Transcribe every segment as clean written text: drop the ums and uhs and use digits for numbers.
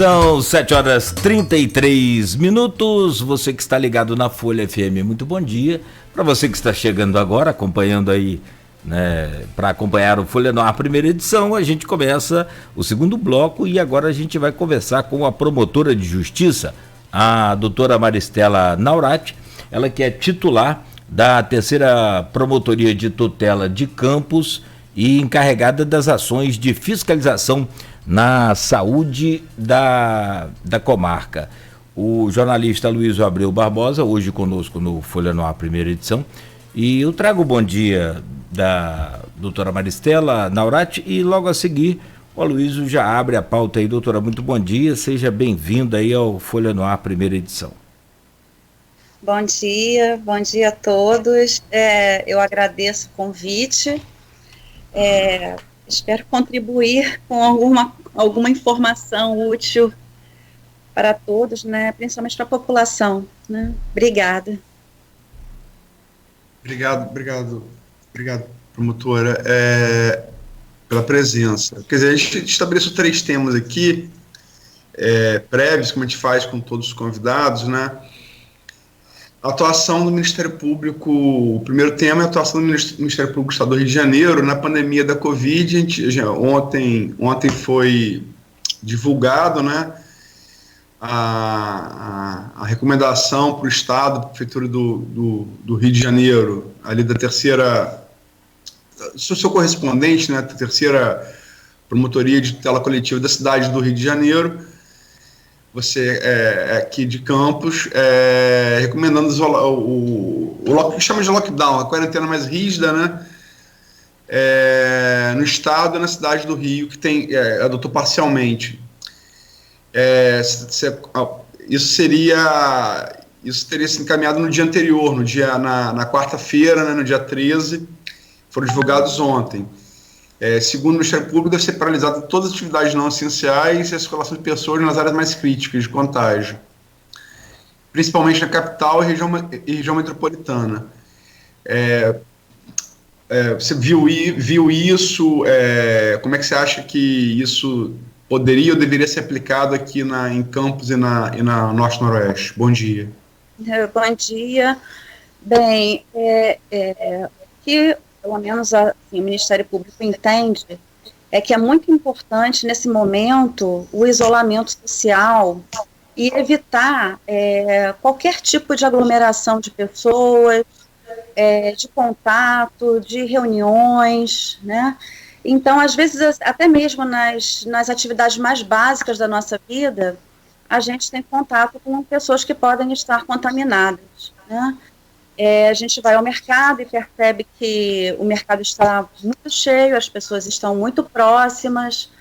São 7h33. Você que está ligado na Folha FM, muito bom dia. Para você que está chegando agora, acompanhando aí, né, para acompanhar o Folha no Ar, primeira edição, a gente começa o segundo bloco e agora a gente vai conversar com a promotora de justiça, a doutora Maristela Naurati, ela que é titular da terceira promotoria de tutela de Campos e encarregada das ações de fiscalização na saúde da comarca. O jornalista Luiz Abreu Barbosa, hoje conosco no Folha no Ar, primeira edição, e eu trago o bom dia da doutora Maristela Naurati e logo a seguir o Aloysio já abre a pauta aí. Doutora, muito bom dia, seja bem-vinda aí ao Folha no Ar, primeira edição. Bom dia a todos, eu agradeço o convite, espero contribuir com alguma informação útil para todos, né, principalmente para a população, né? Obrigada. Obrigado, promotora, pela presença. Quer dizer, a gente estabeleceu 3 temas aqui, prévios, como a gente faz com todos os convidados, né? A atuação do Ministério Público, o primeiro tema é a atuação do Ministério Público do Estado do Rio de Janeiro na pandemia da Covid. Ontem foi divulgado, né, a recomendação para o Estado, para a Prefeitura do Rio de Janeiro, ali da terceira, sou seu correspondente, né, da terceira promotoria de tutela coletiva da cidade do Rio de Janeiro. Você é aqui de Campos, recomendando o que chama de lockdown, a quarentena mais rígida, né, no estado e na cidade do Rio, que adotou parcialmente. Isso teria se encaminhado no dia anterior, na quarta-feira, né, no dia 13, foram divulgados ontem. Segundo o Ministério Público, deve ser paralisada todas as atividades não essenciais e a circulação de pessoas nas áreas mais críticas de contágio, principalmente na capital e região metropolitana. Você viu isso? Como é que você acha que isso poderia ou deveria ser aplicado aqui em Campos e na Norte-Noroeste? Bom dia. Bom dia. Bem, que pelo menos assim, o Ministério Público entende, que é muito importante nesse momento o isolamento social e evitar qualquer tipo de aglomeração de pessoas, de contato, de reuniões, né? Então, às vezes, até mesmo nas atividades mais básicas da nossa vida, a gente tem contato com pessoas que podem estar contaminadas, né? A gente vai ao mercado e percebe que o mercado está muito cheio, as pessoas estão muito próximas,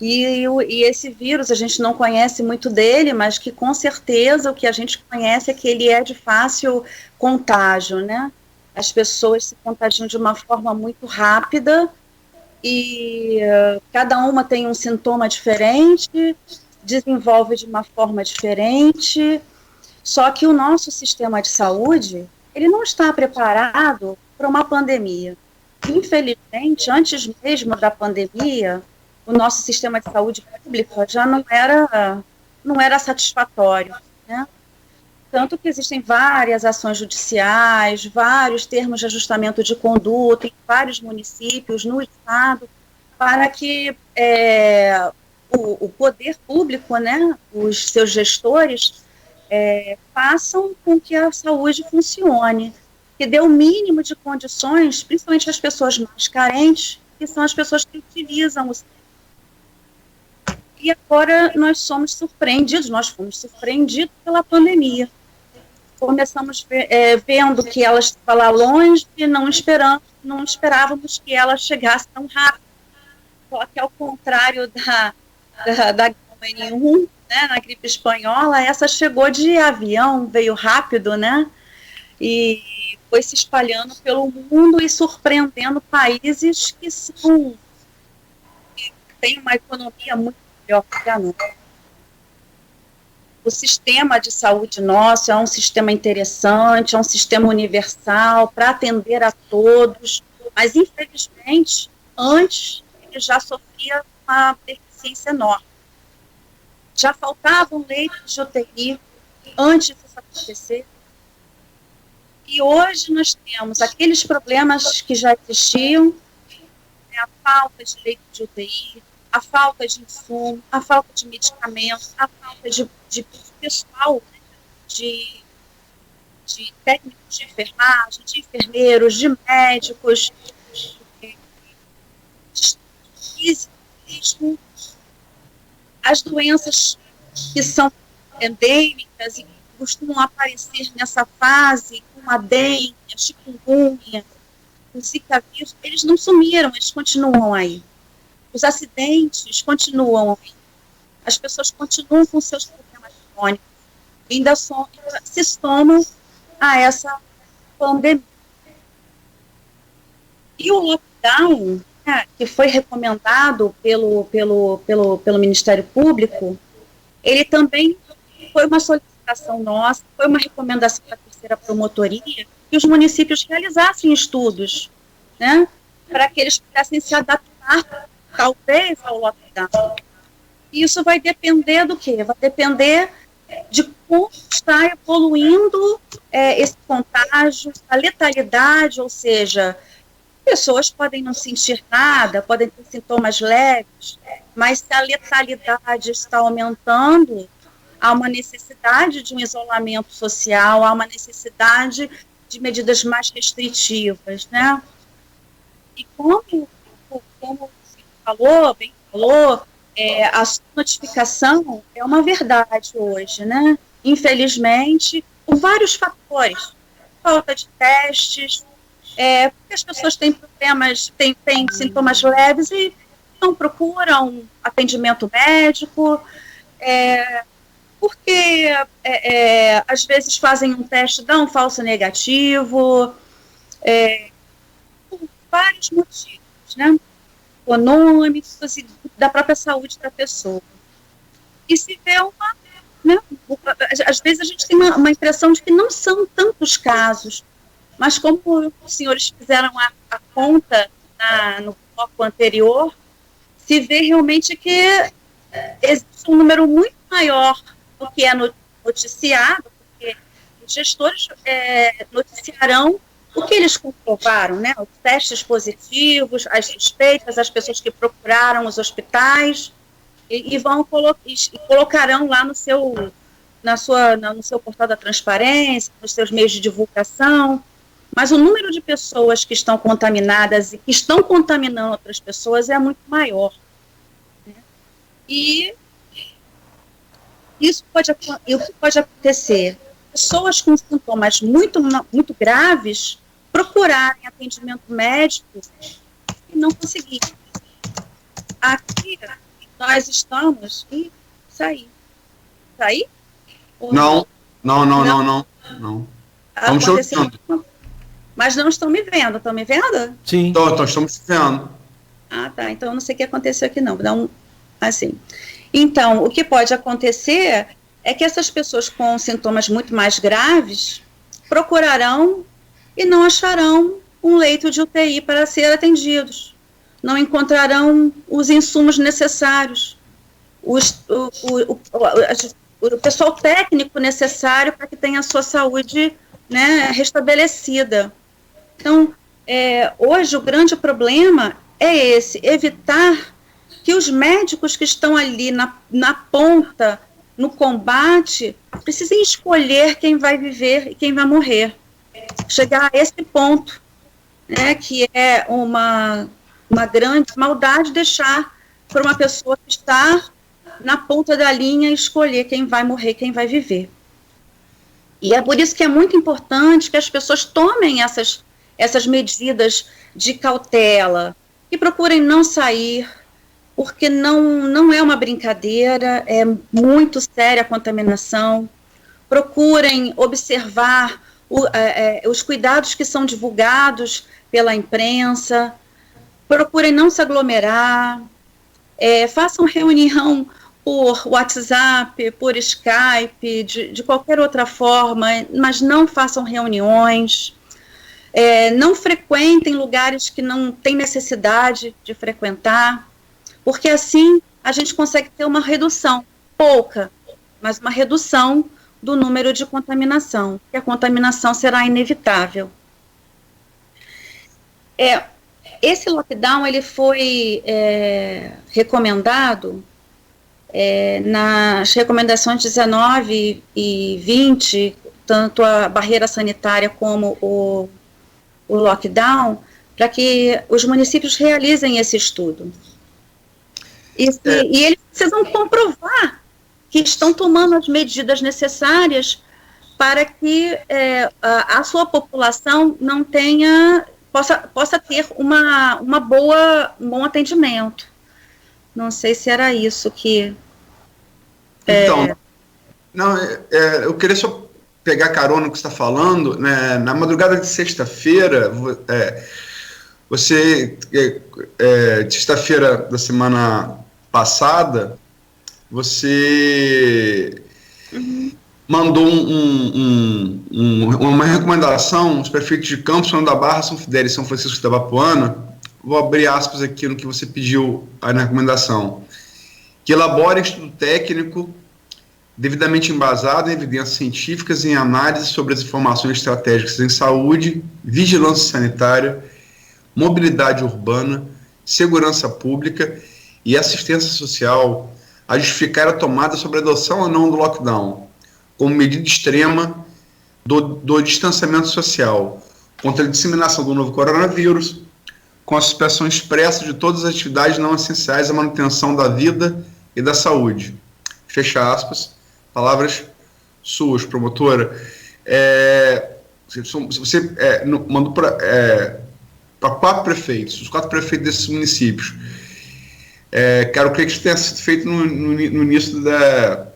e esse vírus a gente não conhece muito dele, mas que com certeza o que a gente conhece é que ele é de fácil contágio, né? As pessoas se contagiam de uma forma muito rápida e cada uma tem um sintoma diferente, desenvolve de uma forma diferente, só que o nosso sistema de saúde, ele não está preparado para uma pandemia. Infelizmente, antes mesmo da pandemia, o nosso sistema de saúde pública já não era satisfatório, né? Tanto que existem várias ações judiciais, vários termos de ajustamento de conduta em vários municípios no estado, para que o poder público, né, os seus gestores, façam com que a saúde funcione, que dê o mínimo de condições, principalmente às pessoas mais carentes, que são as pessoas que utilizam o serviço. E agora nós fomos surpreendidos pela pandemia. Começamos vendo que ela estava lá longe e não esperávamos que ela chegasse tão rápido. Só que ao contrário da H1N1, né, na gripe espanhola, essa chegou de avião, veio rápido, né, e foi se espalhando pelo mundo e surpreendendo países que têm uma economia muito melhor que a nossa. O sistema de saúde nosso é um sistema interessante, é um sistema universal para atender a todos, mas infelizmente, antes ele já sofria uma deficiência enorme. Já faltavam leitos de UTI antes disso acontecer. E hoje nós temos aqueles problemas que já existiam, né, a falta de leito de UTI, a falta de insumo, a falta de medicamentos, a falta de pessoal, né, de técnicos de enfermagem, de enfermeiros, de médicos, de físico, as doenças que são endêmicas e que costumam aparecer nessa fase, como a dengue, a chikungunya, o Zika vírus, eles não sumiram, eles continuam aí. Os acidentes continuam aí. As pessoas continuam com seus problemas crônicos, ainda se somam a essa pandemia. E o lockdown, né, que foi recomendado pelo Ministério Público, ele também foi uma solicitação nossa, foi uma recomendação da terceira promotoria, que os municípios realizassem estudos, né, para que eles pudessem se adaptar, talvez, ao lockdown. E isso vai depender do quê? Vai depender de como está evoluindo esse contágio, a letalidade, ou seja, pessoas podem não sentir nada, podem ter sintomas leves, mas se a letalidade está aumentando, há uma necessidade de um isolamento social, há uma necessidade de medidas mais restritivas, né? E como você bem falou, a notificação é uma verdade hoje, né? Infelizmente, por vários fatores. Falta de testes, porque as pessoas têm problemas, têm sintomas leves e não procuram atendimento médico, porque às vezes fazem um teste, dão um falso negativo, por vários motivos, né? Econômicos e da própria saúde da pessoa. E se vê né, às vezes a gente tem uma impressão de que não são tantos casos, mas como os senhores fizeram a conta no bloco anterior, se vê realmente que existe um número muito maior do que é noticiado, porque os gestores noticiarão o que eles comprovaram, né? Os testes positivos, as suspeitas, as pessoas que procuraram os hospitais e colocarão lá no seu portal da transparência, nos seus meios de divulgação. Mas o número de pessoas que estão contaminadas e que estão contaminando outras pessoas é muito maior, né? E o que pode acontecer? Pessoas com sintomas muito, muito graves procurarem atendimento médico e não conseguirem. Aqui nós estamos e sair. Sair? Não. Estamos chutando. Mas não estão me vendo. Estão me vendo? Sim. Estamos vendo. Ah, tá. Então eu não sei o que aconteceu aqui, não. Assim. Então, o que pode acontecer é que essas pessoas com sintomas muito mais graves procurarão e não acharão um leito de UTI para ser atendidos. Não encontrarão os insumos necessários, o pessoal técnico necessário para que tenha a sua saúde, né, restabelecida. Então, hoje o grande problema é esse, evitar que os médicos que estão ali na ponta, no combate, precisem escolher quem vai viver e quem vai morrer. Chegar a esse ponto, né, que é uma grande maldade deixar para uma pessoa que está na ponta da linha escolher quem vai morrer, quem vai viver. E é por isso que é muito importante que as pessoas tomem essas medidas de cautela e procurem não sair, porque não é uma brincadeira, é muito séria a contaminação. Procurem observar os cuidados que são divulgados pela imprensa, procurem não se aglomerar, façam reunião por WhatsApp, por Skype, de qualquer outra forma, mas não façam reuniões, não frequentem lugares que não tem necessidade de frequentar, porque assim a gente consegue ter uma redução pouca, mas uma redução do número de contaminação, que a contaminação será inevitável. Esse lockdown ele foi recomendado nas recomendações 19 e 20, tanto a barreira sanitária como o lockdown, para que os municípios realizem esse estudo. E eles precisam comprovar que estão tomando as medidas necessárias para que a sua população não possa ter um bom atendimento. Não sei se era isso que... Então, eu queria só pegar carona no que você está falando, né? Na madrugada de sexta-feira, de sexta-feira da semana passada, você mandou uma recomendação aos prefeitos de Campos, São da Barra, São Fidélis e São Francisco da Bapuana. Vou abrir aspas aqui no que você pediu aí na recomendação. Que elabore estudo técnico devidamente embasado em evidências científicas e em análise sobre as informações estratégicas em saúde, vigilância sanitária, mobilidade urbana, segurança pública e assistência social a justificar a tomada sobre a adoção ou não do lockdown, como medida extrema do distanciamento social contra a disseminação do novo coronavírus, com a suspensão expressa de todas as atividades não essenciais à manutenção da vida e da saúde. Fecha aspas. Palavras suas, promotora. Você mandou para 4 prefeitos, os 4 prefeitos desses municípios. Quero crer que isso tenha sido feito no início da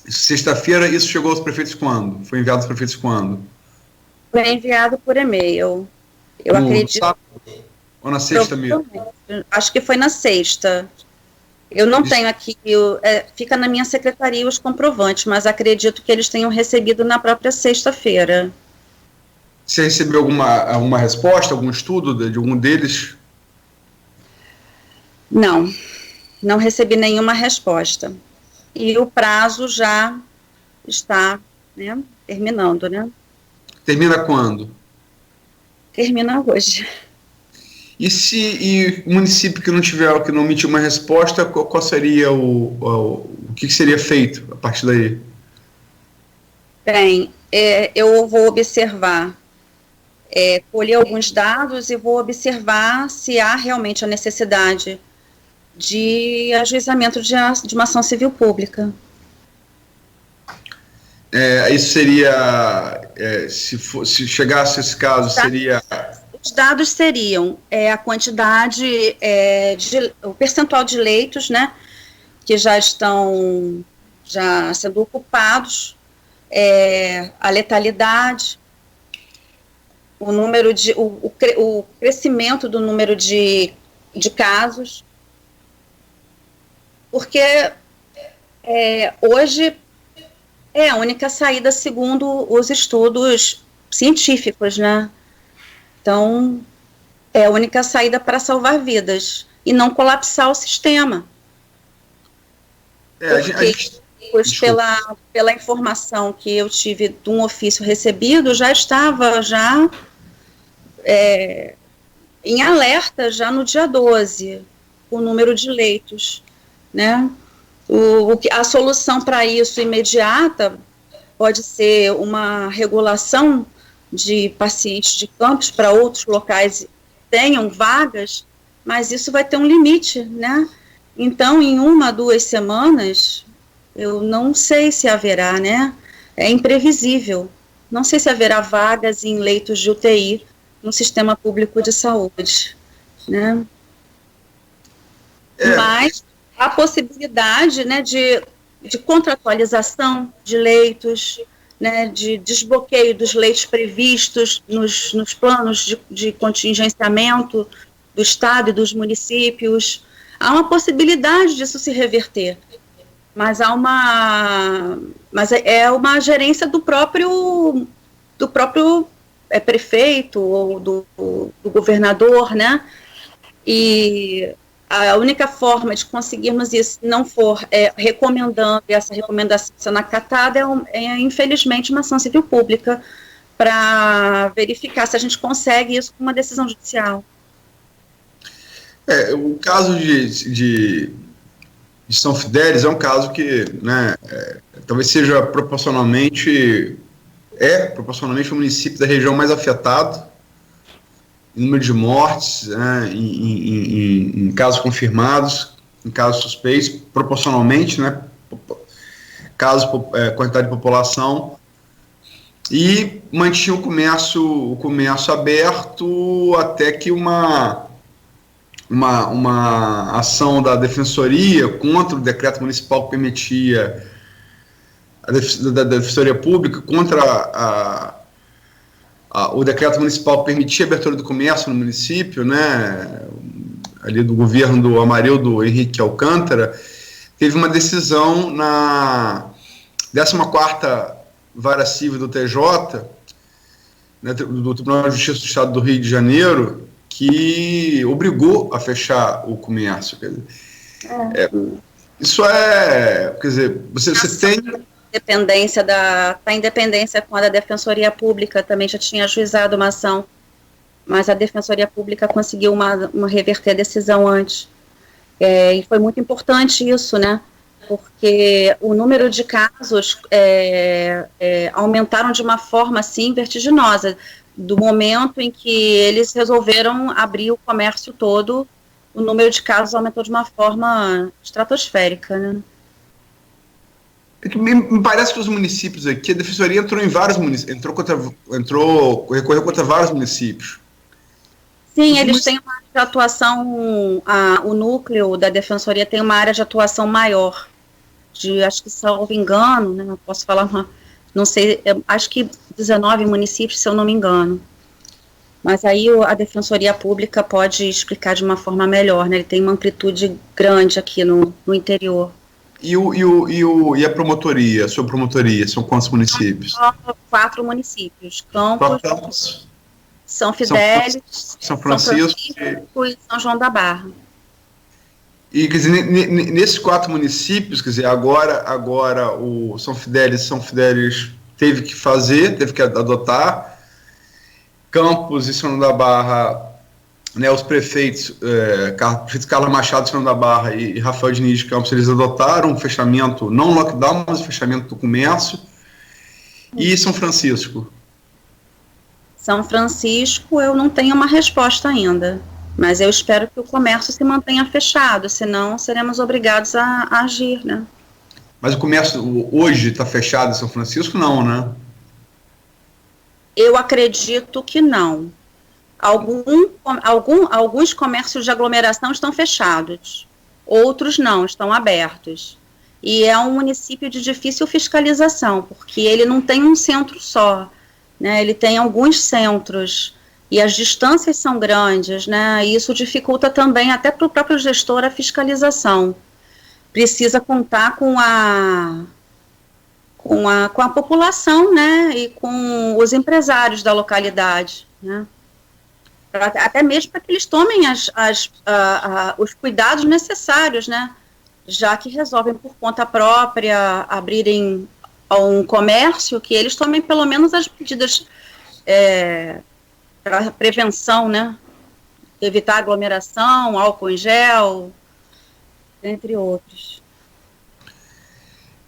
sexta-feira. Isso chegou aos prefeitos quando? Foi enviado aos prefeitos quando? Foi enviado por e-mail. Eu acredito. Sábado, ou na sexta mesmo? Acho que foi na sexta. Eu não tenho aqui, fica na minha secretaria os comprovantes, mas acredito que eles tenham recebido na própria sexta-feira. Você recebeu alguma resposta, algum estudo de algum deles? Não recebi nenhuma resposta. E o prazo já está, né, terminando, né? Termina quando? Termina hoje. E o município que não emitiu uma resposta, qual seria o que seria feito a partir daí? Bem, eu vou observar, colher alguns dados e vou observar se há realmente a necessidade de ajuizamento de uma ação civil pública. Isso seria, se chegasse a esse caso, seria... Os dados seriam a quantidade, o percentual de leitos, né, que já estão sendo ocupados, a letalidade, o crescimento do número de casos, porque hoje é a única saída segundo os estudos científicos, né? Então, é a única saída para salvar vidas e não colapsar o sistema. Pois pela informação que eu tive de um ofício recebido, já estava em alerta já no dia 12, o número de leitos, né? A solução para isso imediata pode ser uma regulação de pacientes de Campos para outros locais que tenham vagas, mas isso vai ter um limite, né? Então, em 1 a 2 semanas, eu não sei se haverá, né? É imprevisível. Não sei se haverá vagas em leitos de UTI no sistema público de saúde, né? Mas a possibilidade, né, de contratualização de leitos, né, de desbloqueio dos leitos previstos nos planos de contingenciamento do Estado e dos municípios. Há uma possibilidade disso se reverter, mas é uma gerência do próprio prefeito ou do governador, né? E a única forma de conseguirmos isso, se não for recomendando, e essa recomendação sendo acatada, infelizmente, uma ação civil pública para verificar se a gente consegue isso com uma decisão judicial. O caso de São Fidélis é um caso que, né, talvez seja proporcionalmente o município da região mais afetado em número de mortes, né, em casos confirmados, em casos suspeitos, proporcionalmente, né, quantidade de população, e mantinha o comércio aberto até que uma ação da Defensoria contra o decreto municipal que permitia da Defensoria Pública contra o decreto municipal que permitia a abertura do comércio no município, né, ali do governo do Amarildo Henrique Alcântara, teve uma decisão na 14ª Vara Civil do TJ, né, do Tribunal de Justiça do Estado do Rio de Janeiro, que obrigou a fechar o comércio. Quer dizer, isso quer dizer, você tem... Está em dependência com a da Defensoria Pública, também já tinha ajuizado uma ação, mas a Defensoria Pública conseguiu reverter a decisão antes. E foi muito importante isso, né? Porque o número de casos aumentaram de uma forma, assim, vertiginosa. Do momento em que eles resolveram abrir o comércio todo, o número de casos aumentou de uma forma estratosférica, né? Me parece que os municípios aqui, a Defensoria entrou em vários municípios, recorreu contra vários municípios. Sim, eles têm uma área de atuação, o núcleo da Defensoria tem uma área de atuação maior, acho que, salvo engano, né, eu posso falar, não sei, acho que 19 municípios, se eu não me engano. Mas aí a Defensoria Pública pode explicar de uma forma melhor, né, ele tem uma amplitude grande aqui no interior. E a promotoria, a sua promotoria, são quantos municípios? 4 municípios, Campos, São Fidélis, São Francisco e São João da Barra. E, quer dizer, nesses 4 municípios, quer dizer, agora o São Fidélis teve que adotar, Campos e São João da Barra, né, os prefeitos, Carla Machado de São João da Barra e Rafael Diniz de Campos, eles adotaram um fechamento, não lockdown, mas o fechamento do comércio. E São Francisco? São Francisco, eu não tenho uma resposta ainda, mas eu espero que o comércio se mantenha fechado, senão seremos obrigados a agir, né? Mas o comércio hoje está fechado em São Francisco? Não, né? Eu acredito que não. Alguns comércios de aglomeração estão fechados, outros não, estão abertos. E é um município de difícil fiscalização, porque ele não tem um centro só, né? Ele tem alguns centros, e as distâncias são grandes, né? E isso dificulta também, até para o próprio gestor, a fiscalização. Precisa contar com a população, né? E com os empresários da localidade, né? Até mesmo para que eles tomem os cuidados necessários, né? Já que resolvem por conta própria abrirem um comércio, que eles tomem pelo menos as medidas para prevenção, né? Evitar aglomeração, álcool em gel, entre outros.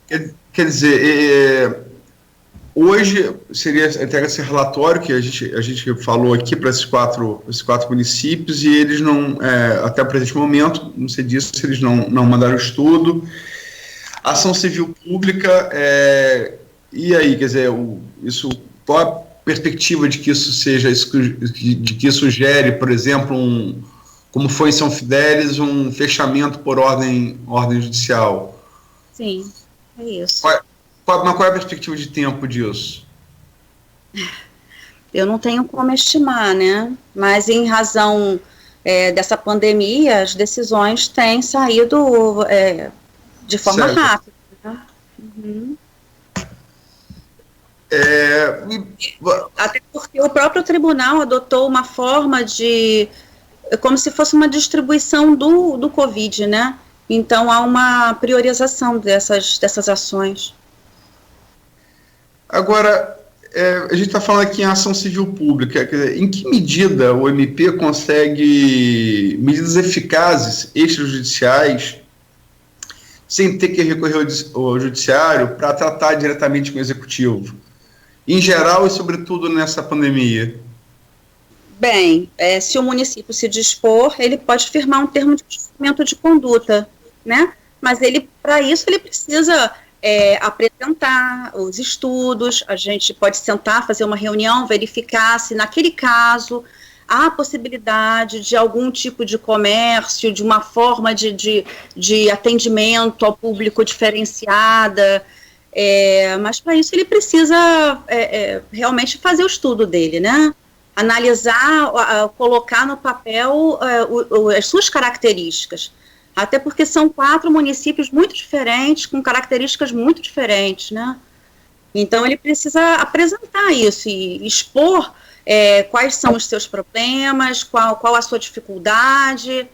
Quer dizer, hoje seria entrega esse relatório que a gente falou aqui para esses quatro municípios, e eles não, até o presente momento, não sei disso, se eles não mandaram estudo. Ação civil pública, e aí, quer dizer, qual a perspectiva de que isso de que isso gere, por exemplo, como foi em São Fidélis, um fechamento por ordem judicial? Sim, é isso. Qual é a perspectiva de tempo disso? Eu não tenho como estimar, né? Mas em razão dessa pandemia, as decisões têm saído de forma rápida. Né? Uhum. Até porque o próprio tribunal adotou uma forma de como se fosse uma distribuição do Covid, né? Então, há uma priorização dessas ações. Agora, a gente está falando aqui em ação civil pública. Quer dizer, em que medida o MP consegue medidas eficazes, extrajudiciais, sem ter que recorrer ao judiciário para tratar diretamente com o executivo? Em geral e sobretudo nessa pandemia. Bem, se o município se dispor, ele pode firmar um termo de ajustamento de conduta, né? Mas para isso ele precisa apresentar os estudos. A gente pode sentar, fazer uma reunião, verificar se naquele caso há a possibilidade de algum tipo de comércio, de uma forma de atendimento ao público diferenciada, mas para isso ele precisa realmente fazer o estudo dele, né? Analisar, colocar no papel as suas características, até porque são 4 municípios muito diferentes, com características muito diferentes, né? Então ele precisa apresentar isso e expor quais são os seus problemas, qual a sua dificuldade,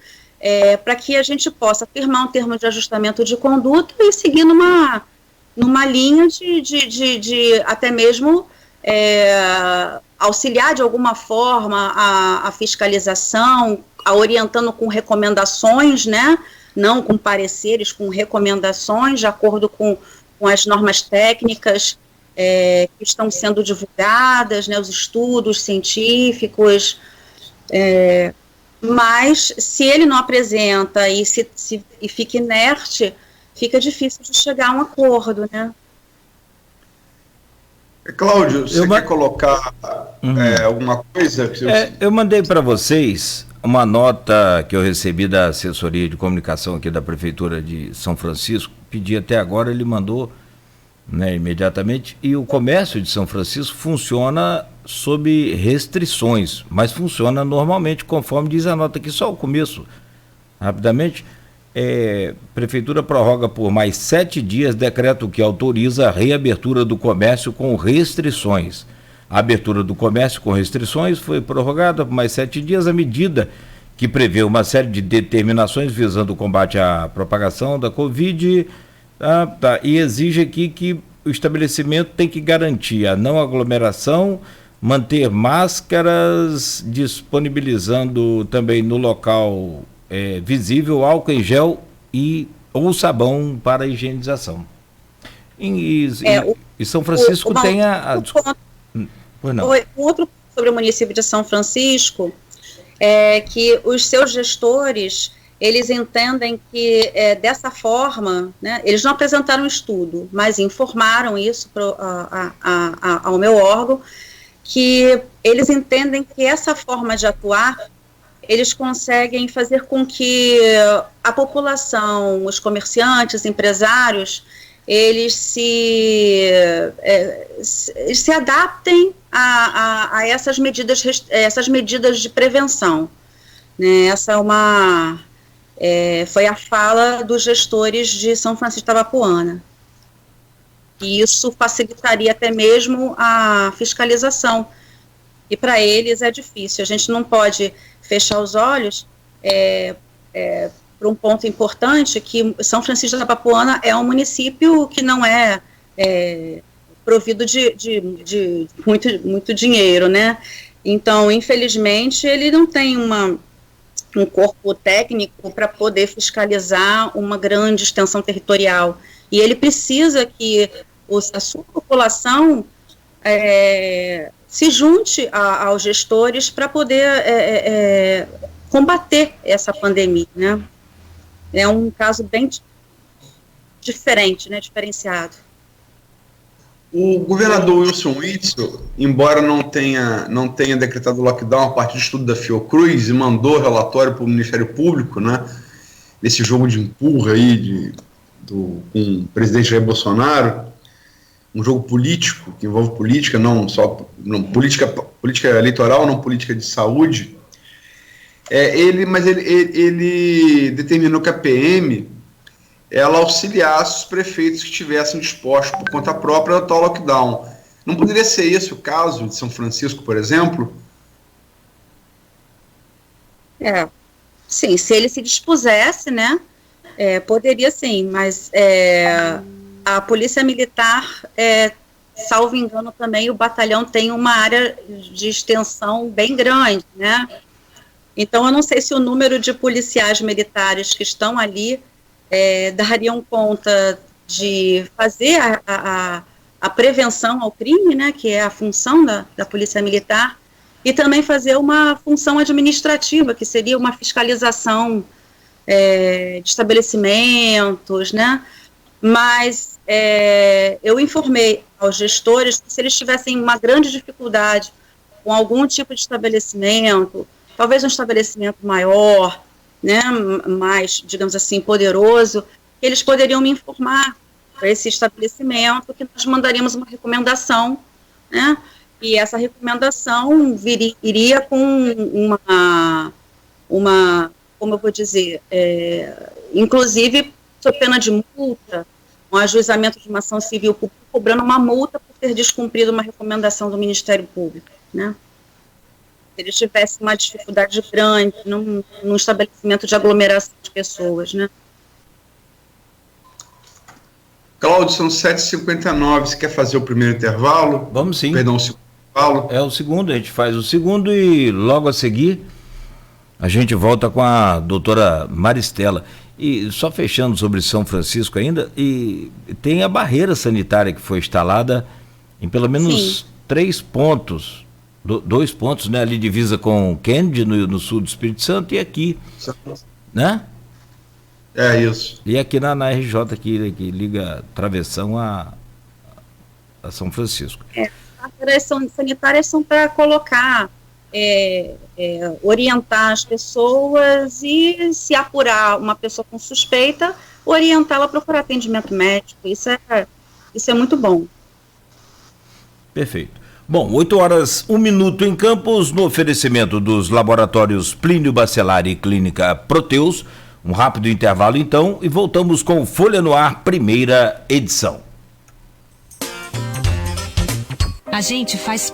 para que a gente possa firmar um termo de ajustamento de conduta e seguir numa linha de até mesmo auxiliar de alguma forma a fiscalização, orientando com recomendações, né? Não com pareceres, com recomendações, de acordo com as normas técnicas que estão sendo divulgadas, né? Os estudos científicos. Mas, se ele não apresenta e fica inerte, fica difícil de chegar a um acordo, né? Cláudio, você quer colocar alguma coisa? Eu mandei para vocês uma nota que eu recebi da assessoria de comunicação aqui da Prefeitura de São Francisco. Pedi até agora, ele mandou, né, imediatamente. E o comércio de São Francisco funciona sob restrições, mas funciona normalmente, conforme diz a nota aqui, só o começo, rapidamente. Prefeitura prorroga por mais 7 dias decreto que autoriza a reabertura do comércio com restrições. A abertura do comércio com restrições foi prorrogada por mais 7 dias, a medida que prevê uma série de determinações visando o combate à propagação da Covid, e exige aqui que o estabelecimento tem que garantir a não aglomeração, manter máscaras, disponibilizando também no local visível álcool em gel ou sabão para higienização. E São Francisco tem outro sobre o município de São Francisco é que os seus gestores, eles entendem que dessa forma, né, eles não apresentaram um estudo, mas informaram isso ao meu órgão, que eles entendem que essa forma de atuar, eles conseguem fazer com que a população, os comerciantes, empresários, eles se adaptem a essas medidas de prevenção. Né? Essa foi a fala dos gestores de São Francisco da Bapuana. E isso facilitaria até mesmo a fiscalização. E para eles é difícil. A gente não pode fechar os olhos para um ponto importante, que São Francisco da Bapuana é um município que não é provido de muito dinheiro, né? Então, infelizmente, ele não tem um corpo técnico para poder fiscalizar uma grande extensão territorial. E ele precisa que a sua população se junte aos gestores para poder combater essa pandemia, né? É um caso bem diferente, né, diferenciado. O governador Wilson Witzel, embora não tenha decretado lockdown a partir do estudo da Fiocruz e mandou relatório para o Ministério Público, né, nesse jogo de empurra aí com o presidente Jair Bolsonaro, um jogo político, que envolve política, política eleitoral, não política de saúde, ele determinou que a PM ela auxiliasse os prefeitos que estivessem dispostos por conta própria a tal lockdown. Não poderia ser esse o caso de São Francisco, por exemplo? Sim, se ele se dispusesse, né, poderia sim, mas a Polícia Militar, salvo engano também, o batalhão tem uma área de extensão bem grande, né, então eu não sei se o número de policiais militares que estão ali dariam conta de fazer a prevenção ao crime, né, que é a função da Polícia Militar, e também fazer uma função administrativa, que seria uma fiscalização de estabelecimentos, né? Mas eu informei aos gestores que se eles tivessem uma grande dificuldade com algum tipo de estabelecimento, talvez um estabelecimento maior, né, mais, digamos assim, poderoso, que eles poderiam me informar para esse estabelecimento, que nós mandaríamos uma recomendação, né? E essa recomendação iria com uma, como eu vou dizer, inclusive, sob pena de multa, um ajuizamento de uma ação civil pública, cobrando uma multa por ter descumprido uma recomendação do Ministério Público, né? Se ele tivesse uma dificuldade grande num estabelecimento de aglomeração de pessoas, né? Cláudio, são 7h59, você quer fazer o primeiro intervalo? Vamos sim. Perdão, o segundo intervalo? É o segundo, a gente faz o segundo e logo a seguir a gente volta com a doutora Maristela. E só fechando sobre São Francisco ainda, e tem a barreira sanitária que foi instalada em pelo menos Sim. 3 pontos, 2 pontos, né, ali divisa com Kennedy, no sul do Espírito Santo, e aqui, né? É isso. E aqui na RJ, que liga Travessão a São Francisco. As barreiras sanitárias são para colocar, orientar as pessoas e, se apurar uma pessoa com suspeita, orientá-la a procurar atendimento médico. Isso é muito bom. Perfeito. Bom, 8h01 em Campos, no oferecimento dos laboratórios Plínio Bacelar e Clínica Proteus. Um rápido intervalo então e voltamos com Folha no Ar, primeira edição. A gente faz